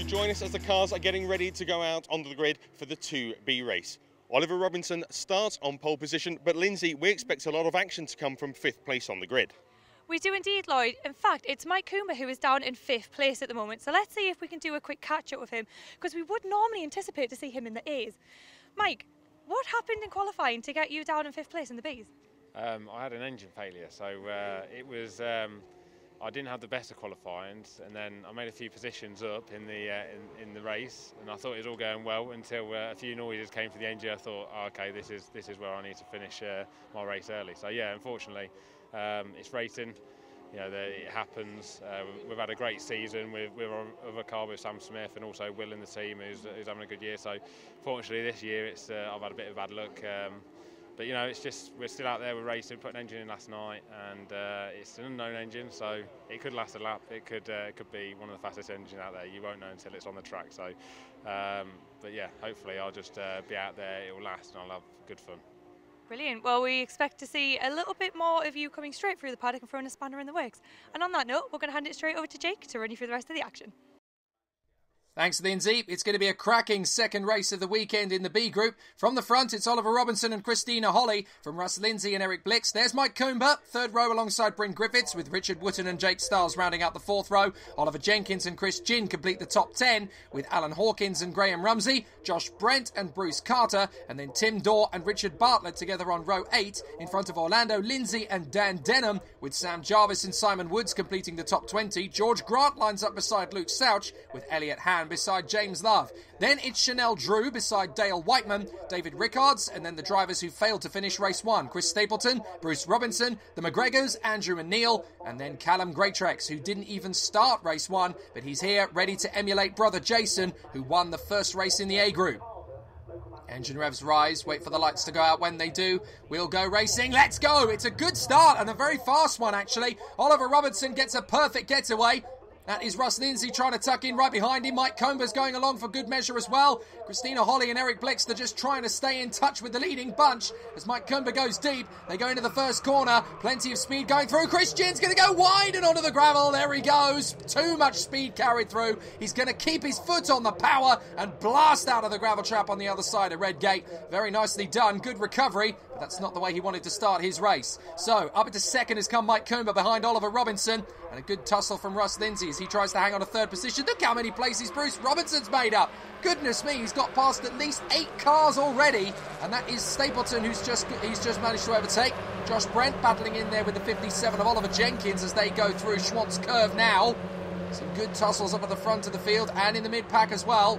join us as the cars are getting ready to go out onto the grid for the 2B race. Oliver Robinson starts on pole position, but Lyndsay, we expect a lot of action to come from 5th place on the grid. We do indeed, Lloyd. In fact, it's Mike Coomber who is down in 5th place at the moment. So let's see if we can do a quick catch-up with him, because we would normally anticipate to see him in the A's. Mike, what happened in qualifying to get you down in 5th place in the B's? I had an engine failure, so it was. I didn't have the best of qualifying, and then I made a few positions up in the race, and I thought it was all going well until a few noises came for the engine. I thought, oh, okay, this is where I need to finish my race early. So yeah, unfortunately, it's racing. You know, it happens. We've had a great season with a car with Sam Smith and also Will in the team who's having a good year. So fortunately this year I've had a bit of bad luck. But you know, it's just we're still out there, we're racing, put an engine in last night, and it's an unknown engine, so it could last a lap. It could be one of the fastest engines out there. You won't know until it's on the track. So, but yeah, hopefully I'll just be out there. It will last, and I'll have good fun. Brilliant. Well, we expect to see a little bit more of you coming straight through the paddock and throwing a spanner in the works. And on that note, we're going to hand it straight over to Jake to run you through the rest of the action. Thanks, Lyndsay. It's going to be a cracking second race of the weekend in the B group. From the front, it's Oliver Robinson and Christina Holly. From Russ Lyndsay and Eric Blix, there's Mike Coomber. Third row alongside Bryn Griffiths, with Richard Wootton and Jake Stiles rounding out the fourth row. Oliver Jenkins and Chris Ginn complete the top 10, with Alan Hawkins and Graham Rumsey, Josh Brent and Bruce Carter, and then Tim Dorr and Richard Bartlett together on row 8, in front of Orlando Lyndsay and Dan Denham, with Sam Jarvis and Simon Woods completing the top 20. George Grant lines up beside Luke Souch, with Elliot Han beside James Love. Then it's Chanel Drew beside Dale Whiteman, David Rickards, and then the drivers who failed to finish race 1, Chris Stapleton, Bruce Robinson, the McGregors, Andrew and Neil, and then Callum Greatrex, who didn't even start race 1, but he's here ready to emulate brother Jason, who won the first race in the A group. Engine revs rise, wait for the lights to go out. When they do, we'll go racing. Let's go! It's a good start, and a very fast one, actually. Oliver Robinson gets a perfect getaway. That is Russ Lyndsay trying to tuck in right behind him. Mike Coomber's going along for good measure as well. Christina Holly and Eric Blix, they're just trying to stay in touch with the leading bunch. As Mike Coomber goes deep, they go into the first corner. Plenty of speed going through. Chris Ginn's going to go wide and onto the gravel. There he goes. Too much speed carried through. He's going to keep his foot on the power and blast out of the gravel trap on the other side of Red Gate. Very nicely done. Good recovery, but that's not the way he wanted to start his race. So, up into second has come Mike Coomber behind Oliver Robinson. And a good tussle from Russ Lyndsay as he tries to hang on to third position. Look how many places Bruce Robinson's made up. Goodness me, he's got past at least 8 cars already. And that is Stapleton, he's just managed to overtake. Josh Brent battling in there with the 57 of Oliver Jenkins as they go through Schwantz Curve now. Some good tussles up at the front of the field and in the mid-pack as well.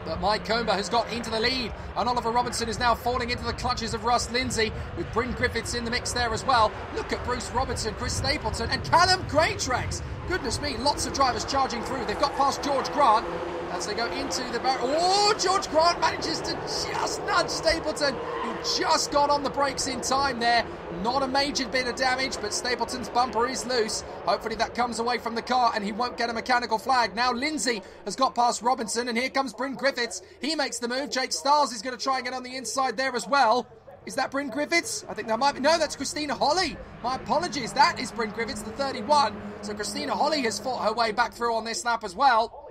But Mike Coomber has got into the lead, and Oliver Robinson is now falling into the clutches of Russ Lyndsay, with Bryn Griffiths in the mix there as well. Look at Bruce Robinson, Chris Stapleton, and Callum Greatrex. Goodness me, lots of drivers charging through. They've got past George Grant as they go into the barrier. Oh, George Grant manages to just nudge Stapleton. He just got on the brakes in time there. Not a major bit of damage, but Stapleton's bumper is loose. Hopefully that comes away from the car and he won't get a mechanical flag. Now Lyndsay has got past Robinson, and here comes Bryn Griffiths. He makes the move. Jake Stiles is going to try and get on the inside there as well. Is that Bryn Griffiths? I think that might be. No, that's Christina Holly. My apologies. That is Bryn Griffiths, the 31. So Christina Holly has fought her way back through on this lap as well.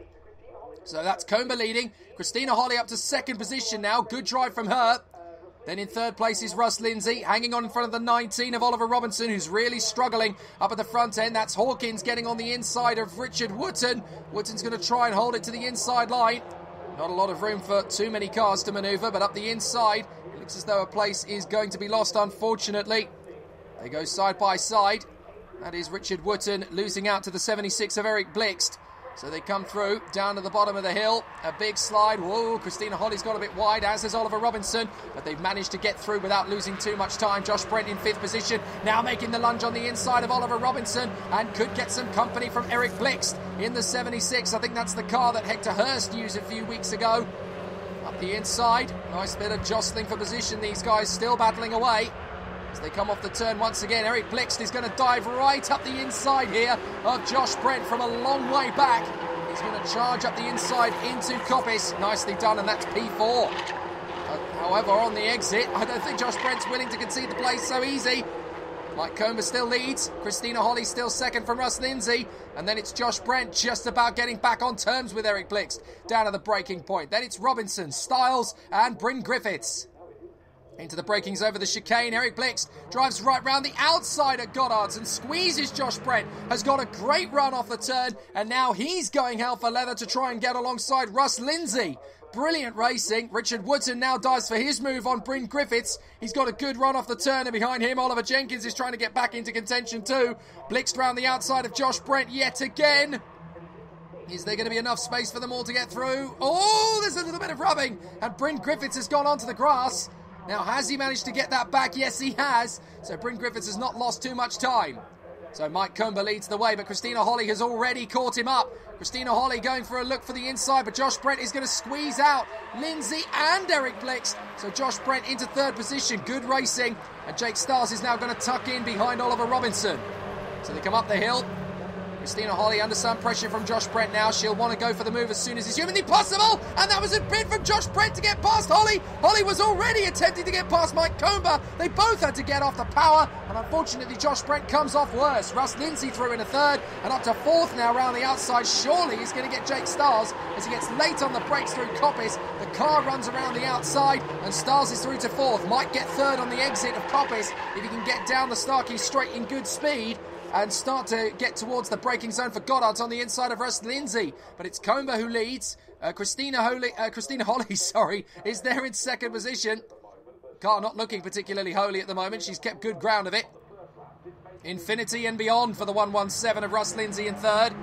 So that's Coomber leading. Christina Holly up to second position now. Good drive from her. Then in third place is Russ Lyndsay, hanging on in front of the 19 of Oliver Robinson, who's really struggling up at the front end. That's Hawkins getting on the inside of Richard Wootton. Wootton's going to try and hold it to the inside line. Not a lot of room for too many cars to manoeuvre, but up the inside, it looks as though a place is going to be lost, unfortunately. They go side by side. That is Richard Wootton losing out to the 76 of Eric Blixt. So they come through, down to the bottom of the hill. A big slide. Whoa, Christina Holly's got a bit wide, as has Oliver Robinson. But they've managed to get through without losing too much time. Josh Brent in 5th position. Now making the lunge on the inside of Oliver Robinson. And could get some company from Eric Blixt in the 76. I think that's the car that Hector Hurst used a few weeks ago. Up the inside. Nice bit of jostling for position. These guys still battling away. As they come off the turn once again, Eric Blixt is going to dive right up the inside here of Josh Brent from a long way back. He's going to charge up the inside into Coppice. Nicely done, and that's P4. However, on the exit, I don't think Josh Brent's willing to concede the place so easy. Mike Comber still leads. Christina Holly still second from Russ Lyndsay. And then it's Josh Brent just about getting back on terms with Eric Blixt down at the breaking point. Then it's Robinson, Styles and Bryn Griffiths. Into the breakings over the chicane. Eric Blixt drives right round the outside at Goddard's and squeezes Josh Brent. Has got a great run off the turn. And now he's going hell for leather to try and get alongside Russ Lyndsay. Brilliant racing. Richard Woodson now dives for his move on Bryn Griffiths. He's got a good run off the turn, and behind him Oliver Jenkins is trying to get back into contention too. Blixt round the outside of Josh Brent yet again. Is there going to be enough space for them all to get through? Oh, there's a little bit of rubbing, and Bryn Griffiths has gone onto the grass. Now, has he managed to get that back? Yes, he has. So Bryn Griffiths has not lost too much time. So Mike Comber leads the way, but Christina Holly has already caught him up. Christina Holly going for a look for the inside, but Josh Brent is going to squeeze out Lyndsay and Eric Blixt. So Josh Brent into third position. Good racing. And Jake Stars is now going to tuck in behind Oliver Robinson. So they come up the hill. Christina Holly under some pressure from Josh Brent now. She'll want to go for the move as soon as it's humanly possible. And that was a bid from Josh Brent to get past Holly. Holly was already attempting to get past Mike Comber. They both had to get off the power. And unfortunately, Josh Brent comes off worse. Russ Lyndsay through in a third. And up to fourth now round the outside. Surely he's going to get Jake Stars as he gets late on the brakes through Coppice. The car runs around the outside. And Stars is through to fourth. Might get third on the exit of Coppice if he can get down the Starkey straight in good speed and start to get towards the braking zone for Goddard's on the inside of Russ Lyndsay. But it's Comber who leads. Christina Holly, is there in second position. Car not looking particularly holy at the moment. She's kept good ground of it. Infinity and beyond for the 117 of Russ Lyndsay in third.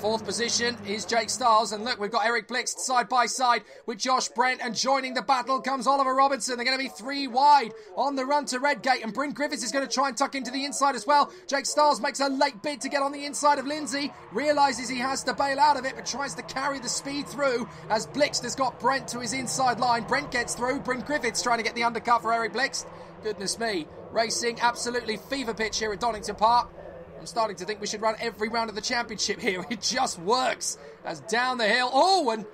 Fourth position is Jake Stiles, and look, we've got Eric Blixt side by side with Josh Brent, and joining the battle comes Oliver Robinson. They're going to be three wide on the run to Redgate, and Bryn Griffiths is going to try and tuck into the inside as well. Jake Stiles makes a late bid to get on the inside of Lyndsay, realises he has to bail out of it, but tries to carry the speed through as Blixt has got Brent to his inside line. Brent gets through, Bryn Griffiths trying to get the undercut for Eric Blixt. Goodness me, racing absolutely fever pitch here at Donington Park. I'm starting to think we should run every round of the championship here. It just works. As down the hill. Oh, and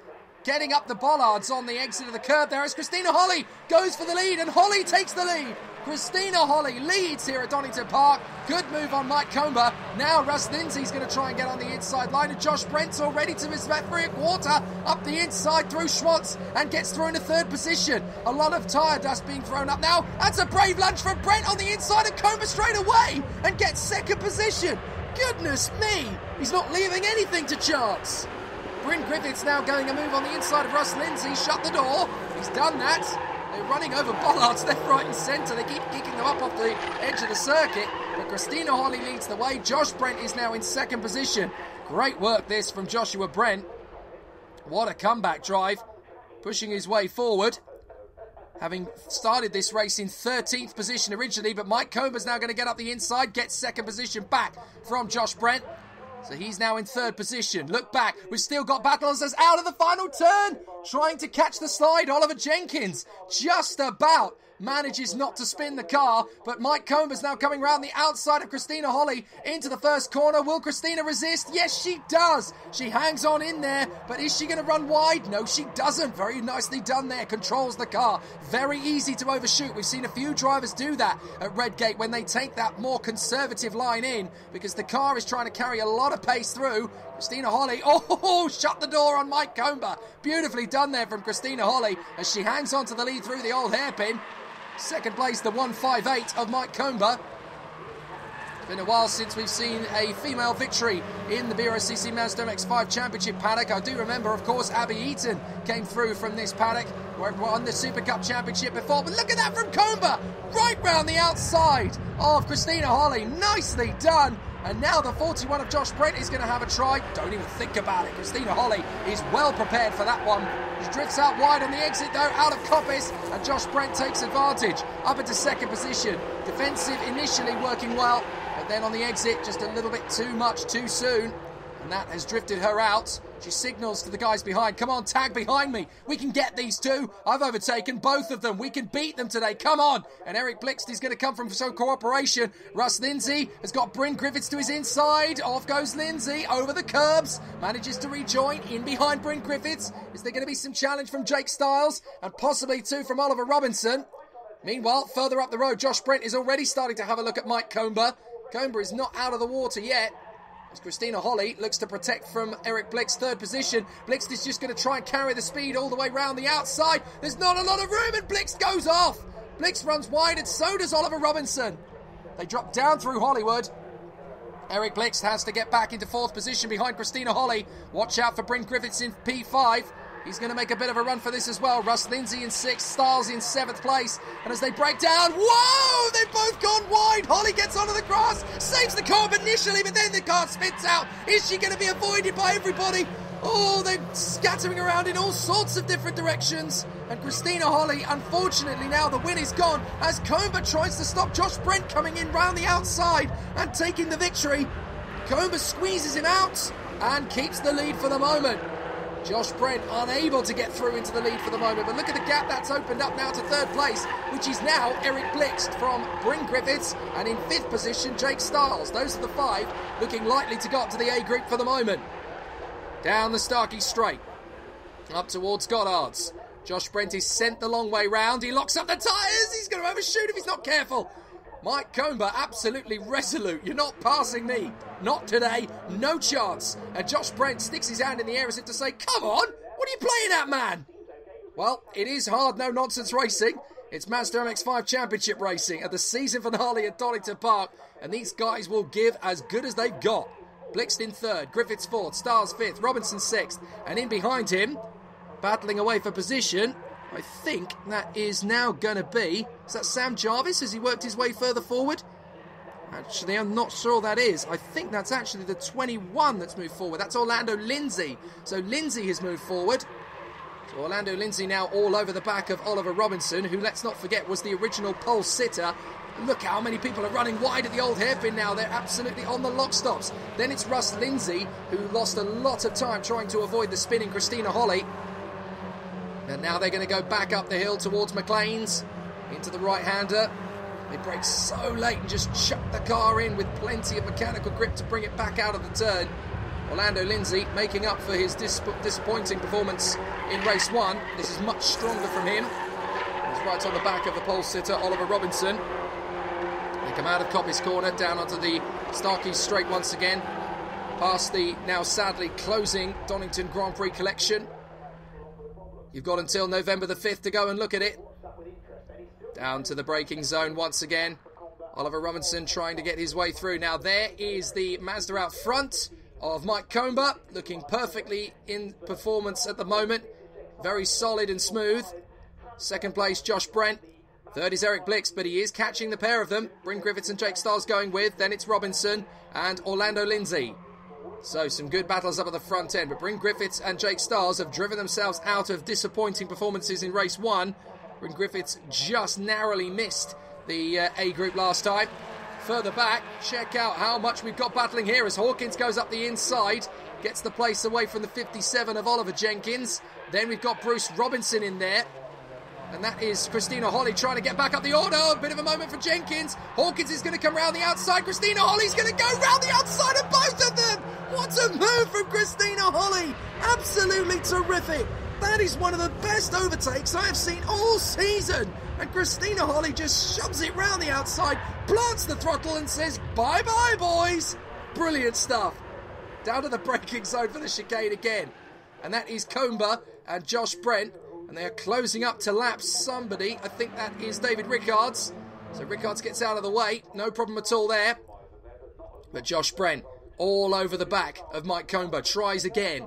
getting up the bollards on the exit of the curb there as Christina Holly goes for the lead, and Holly takes the lead. Christina Holly leads here at Donington Park. Good move on Mike Comber. Now Russ Lyndsay's going to try and get on the inside line, and Josh Brent's already to his left for a quarter up the inside through Schwantz and gets through into third position. A lot of tyre dust being thrown up now. That's a brave lunge from Brent on the inside, and Comber straight away and gets second position. Goodness me, he's not leaving anything to chance. Bryn Griffiths now going a move on the inside of Russ Lyndsay. Shut the door. He's done that. They're running over bollards left, right and centre. They keep kicking them up off the edge of the circuit. But Christina Holly leads the way. Josh Brent is now in second position. Great work this from Joshua Brent. What a comeback drive. Pushing his way forward. Having started this race in 13th position originally. But Mike Comber's now going to get up the inside. Gets second position back from Josh Brent. So he's now in third position. Look back. We've still got battles as out of the final turn. Trying to catch the slide. Oliver Jenkins just about manages not to spin the car. But Mike Comber's now coming round the outside of Christina Holly into the first corner. Will Christina resist? Yes, she does. She hangs on in there. But is she going to run wide? No, she doesn't. Very nicely done there. Controls the car. Very easy to overshoot. We've seen a few drivers do that at Redgate when they take that more conservative line in, because the car is trying to carry a lot of pace through. Christina Holly, shut the door on Mike Comber. Beautifully done there from Christina Holly as she hangs on to the lead through the old hairpin. Second place, the 158 of Mike Comber. It's been a while since we've seen a female victory in the BRSCC Mazda MX-5 Championship paddock. I do remember, of course, Abby Eaton came through from this paddock, where it won the Super Cup Championship before. But look at that from Comber, right round the outside of Christina Holly. Nicely done. And now the 41 of Josh Brent is going to have a try. Don't even think about it. Christina Holly is well prepared for that one. She drifts out wide on the exit though, out of Coppice, and Josh Brent takes advantage. Up into second position. Defensive initially working well, but then on the exit just a little bit too much too soon. And that has drifted her out. She signals to the guys behind, come on, tag behind me. We can get these two. I've overtaken both of them. We can beat them today. Come on. And Eric Blixt is going to come from some cooperation. Russ Lyndsay has got Bryn Griffiths to his inside. Off goes Lyndsay over the curbs. Manages to rejoin in behind Bryn Griffiths. Is there going to be some challenge from Jake Stiles? And possibly two from Oliver Robinson. Meanwhile, further up the road, Josh Brent is already starting to have a look at Mike Comber. Comber is not out of the water yet, as Christina Holly looks to protect from Eric Blixt, third position. Blixt is just going to try and carry the speed all the way round the outside. There's not a lot of room, and Blixt goes off. Blixt runs wide, and so does Oliver Robinson. They drop down through Hollywood. Eric Blixt has to get back into fourth position behind Christina Holly. Watch out for Bryn Griffiths in P5. He's going to make a bit of a run for this as well. Russ Lyndsay in 6th, Stiles in 7th place. And as they break down, whoa, they've both gone wide. Holly gets onto the grass, saves the curb initially, but then the car spits out. Is she going to be avoided by everybody? Oh, they're scattering around in all sorts of different directions. And Christina Holly, unfortunately now the win is gone as Comber tries to stop Josh Brent coming in round the outside and taking the victory. Comber squeezes him out and keeps the lead for the moment. Josh Brent unable to get through into the lead for the moment, but look at the gap that's opened up now to third place, which is now Eric Blixt from Bryn Griffiths, and in 5th position Jake Stiles. Those are the 5 looking likely to go up to the A group for the moment. Down the Starkey Straight, up towards Goddard's. Josh Brent is sent the long way round. He locks up the tyres. He's going to overshoot if he's not careful. Mike Comber, absolutely resolute. You're not passing me. Not today. No chance. And Josh Brent sticks his hand in the air as if to say, come on, what are you playing at, man? Well, it is hard, no-nonsense racing. It's Mazda MX-5 Championship racing at the season finale at Donington Park. And these guys will give as good as they've got. Blixt in 3rd, Griffiths 4th, Stiles 5th, Robinson 6th. And in behind him, battling away for position, I think that is now going to be... Is that Sam Jarvis? Has he worked his way further forward? Actually, I'm not sure that is. I think that's actually the 21 that's moved forward. That's Orlando Lyndsay. So Lyndsay has moved forward. So Orlando Lyndsay now all over the back of Oliver Robinson, who, let's not forget, was the original pole sitter. Look how many people are running wide at the old hairpin now. They're absolutely on the lock stops. Then it's Russ Lyndsay, who lost a lot of time trying to avoid the spinning Christina Holly. And now they're going to go back up the hill towards McLean's, into the right-hander. They brake so late and just chuck the car in with plenty of mechanical grip to bring it back out of the turn. Orlando Lyndsay making up for his disappointing performance in race 1. This is much stronger from him. He's right on the back of the pole sitter, Oliver Robinson. They come out of Coppice Corner, down onto the Starkey Straight once again, past the now sadly closing Donington Grand Prix collection. You've got until November the 5th to go and look at it. Down to the braking zone once again. Oliver Robinson trying to get his way through. Now there is the Mazda out front of Mike Comber, looking perfectly in performance at the moment. Very solid and smooth. 2nd place, Josh Brent. 3rd is Eric Blixt, but he is catching the pair of them. Bryn Griffiths and Jake Stiles going with. Then it's Robinson and Orlando Lyndsay. So some good battles up at the front end, but Bryn Griffiths and Jake Stiles have driven themselves out of disappointing performances in race 1. Bryn Griffiths just narrowly missed the A group last time. Further back, check out how much we've got battling here as Hawkins goes up the inside, gets the place away from the 57 of Oliver Jenkins. Then we've got Bruce Robinson in there. And that is Christina Holly trying to get back up the order. A bit of a moment for Jenkins. Hawkins is going to come round the outside. Christina Holly's going to go round the outside of both of them. What a move from Christina Holly. Absolutely terrific. That is one of the best overtakes I have seen all season. And Christina Holly just shoves it round the outside, plants the throttle and says, bye-bye, boys. Brilliant stuff. Down to the braking zone for the chicane again. And that is Comber and Josh Brent. And they are closing up to lap somebody. I think that is David Rickards. So Rickards gets out of the way. No problem at all there. But Josh Brent all over the back of Mike Comber. Tries again.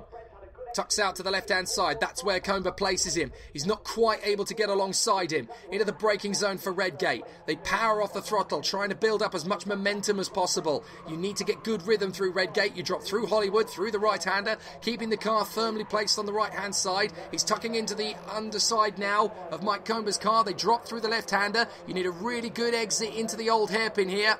Tucks out to the left-hand side. That's where Comber places him. He's not quite able to get alongside him. Into the braking zone for Redgate. They power off the throttle, trying to build up as much momentum as possible. You need to get good rhythm through Redgate. You drop through Hollywood, through the right-hander, keeping the car firmly placed on the right-hand side. He's tucking into the underside now of Mike Comber's car. They drop through the left-hander. You need a really good exit into the old hairpin here.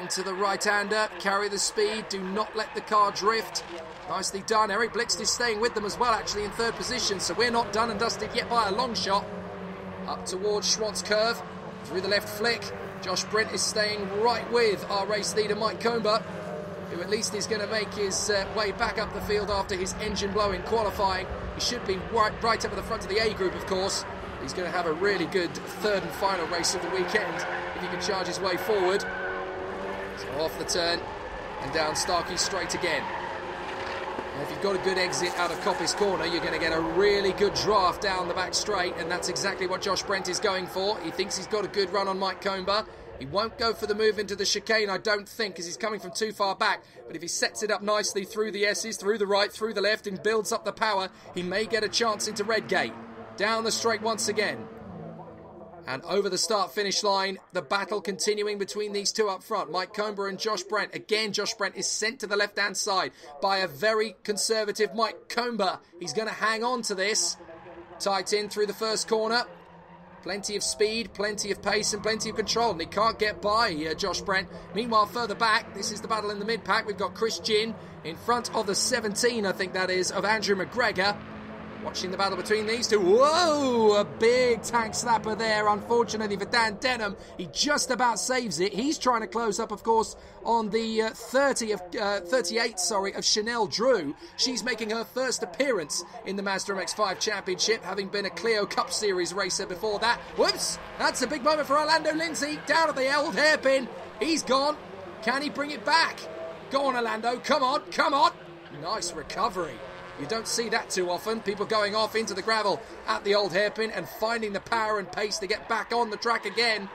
Into the right-hander, carry the speed, do not let the car drift. Nicely done. Eric Blixt is staying with them as well, actually in 3rd position, so we're not done and dusted yet by a long shot. Up towards Schwartz Curve, through the left flick. Josh Brent is staying right with our race leader Mike Comber, who at least is going to make his way back up the field after his engine blow in qualifying. He should be right up at the front of the A group, of course. He's going to have a really good third and final race of the weekend if he can charge his way forward. So off the turn and down Starkey straight again. Now, if you've got a good exit out of Coppice Corner, you're going to get a really good draft down the back straight, and that's exactly what Josh Brent is going for. He thinks he's got a good run on Mike Comber. He won't go for the move into the chicane, I don't think, because he's coming from too far back. But if he sets it up nicely through the S's, through the right, through the left, and builds up the power, he may get a chance into Redgate. Down the straight once again. And over the start-finish line, the battle continuing between these two up front. Mike Comber and Josh Brent. Again, Josh Brent is sent to the left-hand side by a very conservative Mike Comber. He's going to hang on to this. Tight in through the first corner. Plenty of speed, plenty of pace and plenty of control. And he can't get by Josh Brent. Meanwhile, further back, this is the battle in the mid-pack. We've got Chris Ginn in front of the 17, I think that is, of Andrew McGregor. Watching the battle between these two. Whoa! A big tank slapper there, unfortunately for Dan Denham. He just about saves it. He's trying to close up, of course, on the 38 of Chanel Drew. She's making her first appearance in the Mazda MX-5 Championship, having been a Clio Cup Series racer before that. Whoops! That's a big moment for Orlando Lyndsay. Down at the old hairpin. He's gone. Can he bring it back? Go on, Orlando. Come on, come on. Nice recovery. You don't see that too often. People going off into the gravel at the old hairpin and finding the power and pace to get back on the track again.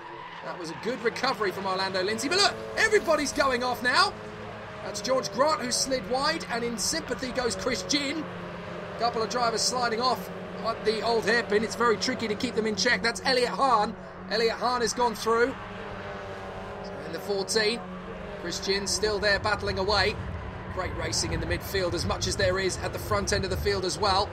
That was a good recovery from Orlando Lyndsay. But look, everybody's going off now. That's George Grant who slid wide, and in sympathy goes Chris Ginn. A couple of drivers sliding off at the old hairpin. It's very tricky to keep them in check. That's Elliot Hahn. Elliot Hahn has gone through. So in the 14, Chris Ginn still there battling away. Great racing in the midfield, as much as there is at the front end of the field as well.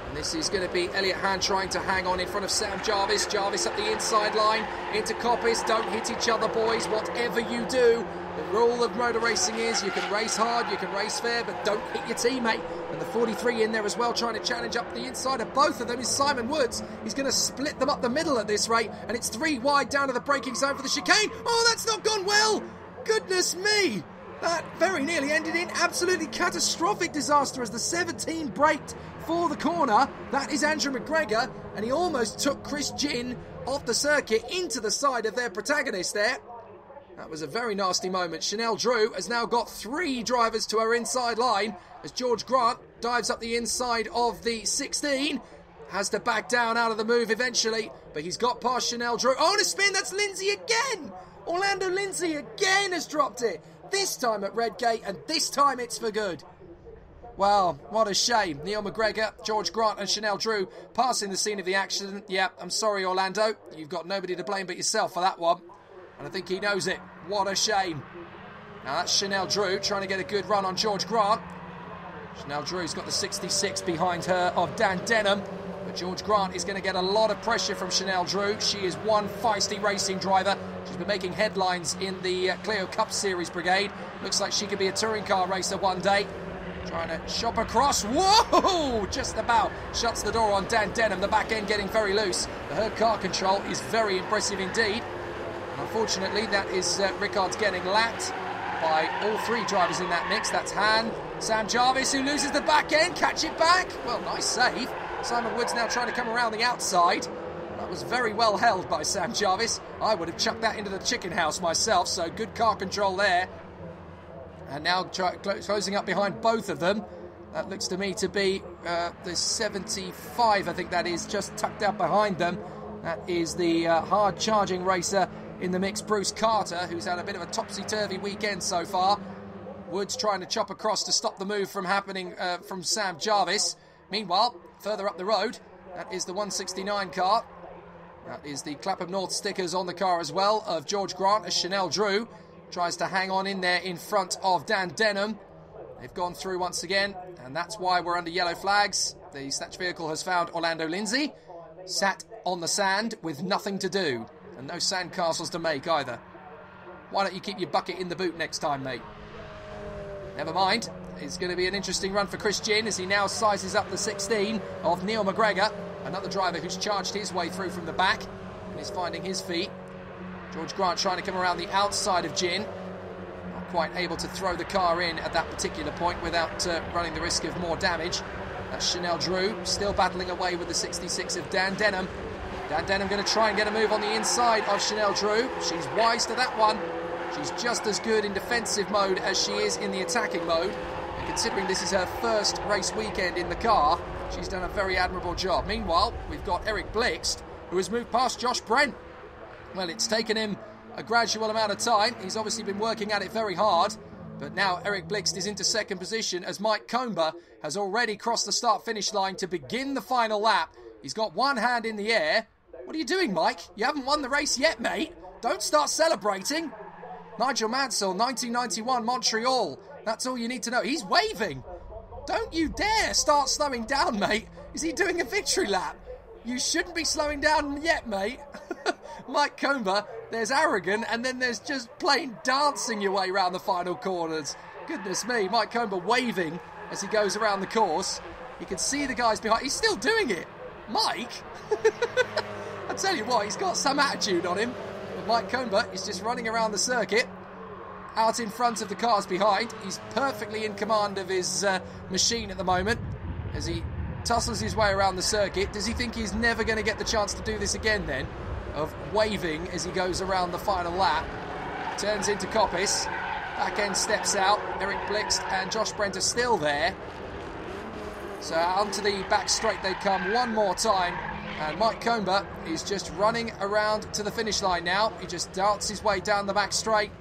And this is going to be Elliot Hahn trying to hang on in front of Sam Jarvis. Jarvis up the inside line into Coppice. Don't hit each other, boys, whatever you do. The rule of motor racing is you can race hard, you can race fair, but don't hit your teammate. And the 43 in there as well, trying to challenge up the inside of both of them is Simon Woods. He's going to split them up the middle at this rate, and it's 3 wide down to the braking zone for the chicane. Oh, that's not gone well! Goodness me! That very nearly ended in absolutely catastrophic disaster as the 17 braked for the corner. That is Andrew McGregor, and he almost took Chris Ginn off the circuit into the side of their protagonist there. That was a very nasty moment. Chanel Drew has now got 3 drivers to her inside line as George Grant dives up the inside of the 16. Has to back down out of the move eventually, but he's got past Chanel Drew. Oh, and a spin, that's Lyndsay again! Orlando Lyndsay again has dropped it. This time at Redgate, and this time it's for good. Well, what a shame. Neil McGregor, George Grant and Chanel Drew passing the scene of the accident. Yeah, I'm sorry, Orlando. You've got nobody to blame but yourself for that one. And I think he knows it. What a shame. Now that's Chanel Drew trying to get a good run on George Grant. Chanel Drew's got the 66 behind her of Dan Denham. But George Grant is going to get a lot of pressure from Chanel Drew. She is one feisty racing driver. She's been making headlines in the Clio Cup Series brigade. Looks like she could be a touring car racer one day. Trying to shop across. Whoa! Just about shuts the door on Dan Denham. The back end getting very loose. But her car control is very impressive indeed. And unfortunately, that is Rickard's getting lapped by all 3 drivers in that mix. That's Hahn, Sam Jarvis, who loses the back end. Catch it back. Well, nice save. Simon Woods now trying to come around the outside. That was very well held by Sam Jarvis. I would have chucked that into the chicken house myself, so good car control there. And now closing up behind both of them. That looks to me to be the 75, I think that is, just tucked out behind them. That is the hard-charging racer in the mix, Bruce Carter, who's had a bit of a topsy-turvy weekend so far. Woods trying to chop across to stop the move from happening from Sam Jarvis. Meanwhile, further up the road, that is the 169 car. That is the Clapham North stickers on the car as well of George Grant as Chanel Drew tries to hang on in there in front of Dan Denham. They've gone through once again, and that's why we're under yellow flags. The snatch vehicle has found Orlando Lyndsay, sat on the sand with nothing to do, and no sand castles to make either. Why don't you keep your bucket in the boot next time, mate? Never mind. It's going to be an interesting run for Chris Ginn as he now sizes up the 16 of Neil McGregor, another driver who's charged his way through from the back and is finding his feet. George Grant trying to come around the outside of Ginn, not quite able to throw the car in at that particular point without running the risk of more damage. That's Chanel Drew still battling away with the 66 of Dan Denham. Dan Denham going to try and get a move on the inside of Chanel Drew. She's wise to that one. She's just as good in defensive mode as she is in the attacking mode. And considering this is her first race weekend in the car, she's done a very admirable job. Meanwhile, we've got Eric Blixt, who has moved past Josh Brent. Well, it's taken him a gradual amount of time. He's obviously been working at it very hard. But now Eric Blixt is into second position as Mike Comber has already crossed the start-finish line to begin the final lap. He's got one hand in the air. What are you doing, Mike? You haven't won the race yet, mate. Don't start celebrating. Nigel Mansell, 1991 Montreal. That's all you need to know. He's waving. Don't you dare start slowing down, mate. Is he doing a victory lap? You shouldn't be slowing down yet, mate. Mike Comber, there's arrogant, and then there's just plain dancing your way around the final corners. Goodness me, Mike Comber waving as he goes around the course. You can see the guys behind. He's still doing it. Mike? I tell you what, he's got some attitude on him. But Mike Comber is just running around the circuit, out in front of the cars behind. He's perfectly in command of his machine at the moment as he tussles his way around the circuit. Does he think he's never going to get the chance to do this again then, of waving as he goes around the final lap? Turns into Coppice, back end steps out. Eric Blixt and Josh Brent are still there, so onto the back straight they come one more time, and Mike Comber is just running around to the finish line now. He just darts his way down the back straight,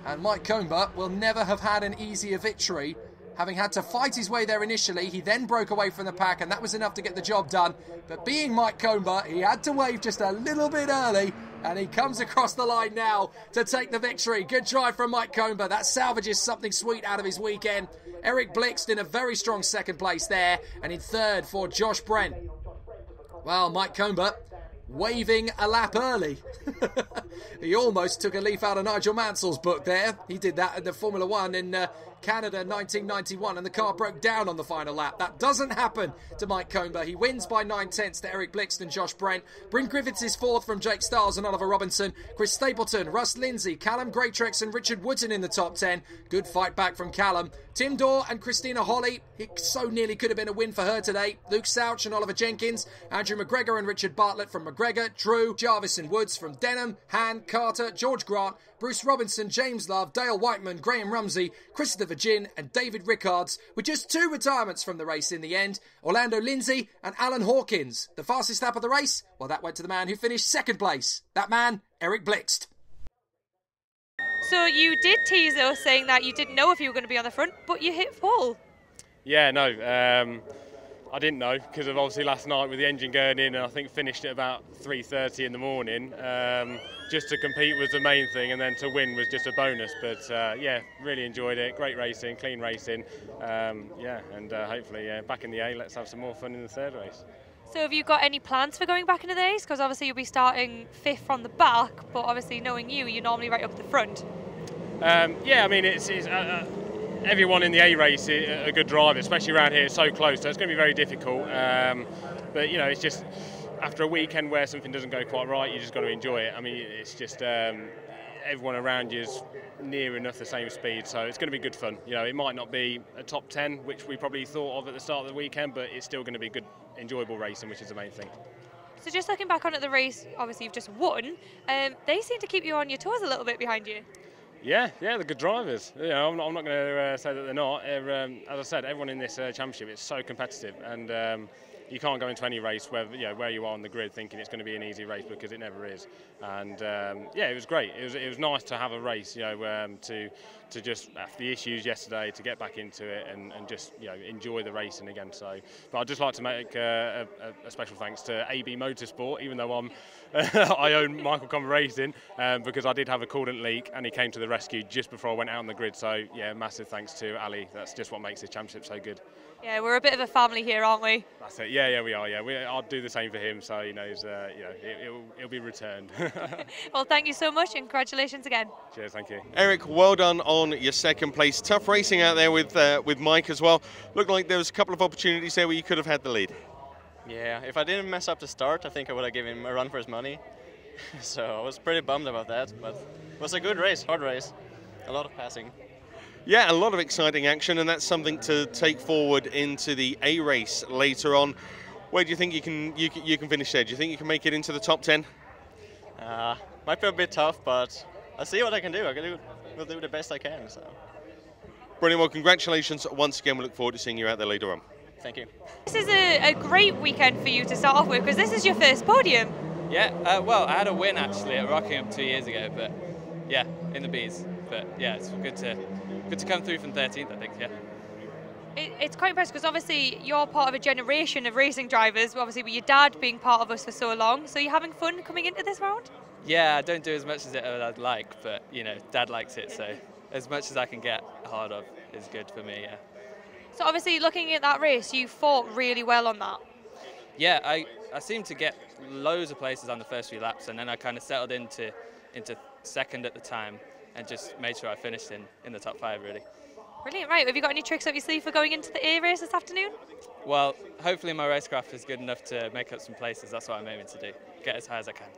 and Mike Comber will never have had an easier victory. Having had to fight his way there initially, he then broke away from the pack, and that was enough to get the job done. But being Mike Comber, he had to wave just a little bit early, and he comes across the line now to take the victory. Good drive from Mike Comber. That salvages something sweet out of his weekend. Eric Blixt in a very strong second place there, and in third for Josh Brent. Well, Mike Comber waving a lap early. He almost took a leaf out of Nigel Mansell's book there. He did that at the Formula One in Canada 1991, and the car broke down on the final lap. That doesn't happen to Mike Comber. He wins by 9/10 to Eric Blixt and Josh Brent. Bryn Griffiths is fourth from Jake Stiles and Oliver Robinson. Chris Stapleton, Russ Lyndsay, Callum Greatrex and Richard Wootton in the top 10. Good fight back from Callum. Tim Dorr and Christina Holly. It so nearly could have been a win for her today. Luke Souch and Oliver Jenkins. Andrew McGregor and Richard Bartlett from McGregor. Drew, Jarvis and Woods from Denham. Han, Carter, George Grant, Bruce Robinson, James Love, Dale Whiteman, Graham Rumsey, Christopher Ginn and David Rickards, with just 2 retirements from the race in the end. Orlando Lyndsay and Alan Hawkins. The fastest lap of the race? Well, that went to the man who finished second place. That man, Eric Blixt. So you did tease us saying that you didn't know if you were going to be on the front, but you hit pole. Yeah, no, I didn't know because of obviously last night with the engine going in, and I think finished at about 3:30 in the morning. Just to compete was the main thing, and then to win was just a bonus. But yeah, really enjoyed it. Great racing, clean racing. Yeah, and hopefully back in the A. Let's have some more fun in the third race. So have you got any plans for going back into the race? Because obviously you'll be starting 5th from the back, but obviously knowing you, you're normally right up at the front. Yeah, I mean, it's everyone in the A race is a good driver, especially around here. It's so close, so it's going to be very difficult. But you know, it's just after a weekend where something doesn't go quite right, you just got to enjoy it. I mean, it's just everyone around you is near enough the same speed, so it's going to be good fun. You know, it might not be a top 10, which we probably thought of at the start of the weekend, but it's still going to be good, enjoyable racing, which is the main thing. So just looking back on at the race, obviously you've just won. They seem to keep you on your toes a little bit behind you. Yeah, they're good drivers. You know, I'm not going to say that they're not. As I said, everyone in this championship is so competitive, and you can't go into any race where you are on the grid thinking it's going to be an easy race, because it never is. And yeah, it was great. It was nice to have a race, you know, to just after the issues yesterday to get back into it and just enjoy the racing again. So, but I'd just like to make a special thanks to AB Motorsport, even though I own Michael Comber Racing, because I did have a coolant leak and he came to the rescue just before I went out on the grid. So yeah, massive thanks to Ali. That's just what makes this championship so good. Yeah, we're a bit of a family here, aren't we? That's it. Yeah, we are. Yeah, I'll do the same for him. So it'll be returned. Well, thank you so much, and congratulations again. Cheers, thank you. Eric, well done on your second place. Tough racing out there with Mike as well. Looked like there was a couple of opportunities there where you could have had the lead. Yeah, if I didn't mess up the start, I think I would have given him a run for his money. So I was pretty bummed about that, but it was a good race, hard race, a lot of passing. Yeah, a lot of exciting action, and that's something to take forward into the A race later on. Where do you think you can finish there? Do you think you can make it into the top 10? Might be a bit tough, but I'll see what I can do. We'll do the best I can. So. Brilliant. Well, congratulations once again. We look forward to seeing you out there later on. Thank you. This is a great weekend for you to start off with because this is your first podium. Yeah, well, I had a win actually at Rockingham 2 years ago, but yeah, in the Bs. But yeah, it's good to come through from 13th, I think. Yeah. It's quite impressive because obviously you're part of a generation of racing drivers, obviously with your dad being part of us for so long. So you're having fun coming into this round? Yeah, I don't do as much as I'd like, but you know, Dad likes it, so as much as I can get hold of is good for me. Yeah. So obviously looking at that race, you fought really well on that. Yeah, I seemed to get loads of places on the first few laps, and then I kind of settled into second at the time and just made sure I finished in the top 5 really. Brilliant. Right, have you got any tricks up your sleeve for going into the A race this afternoon? Well, hopefully my racecraft is good enough to make up some places. That's what I'm aiming to do. Get as high as I can.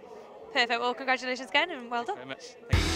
Perfect. Well, congratulations again and well done. Thank you very much. Thank you.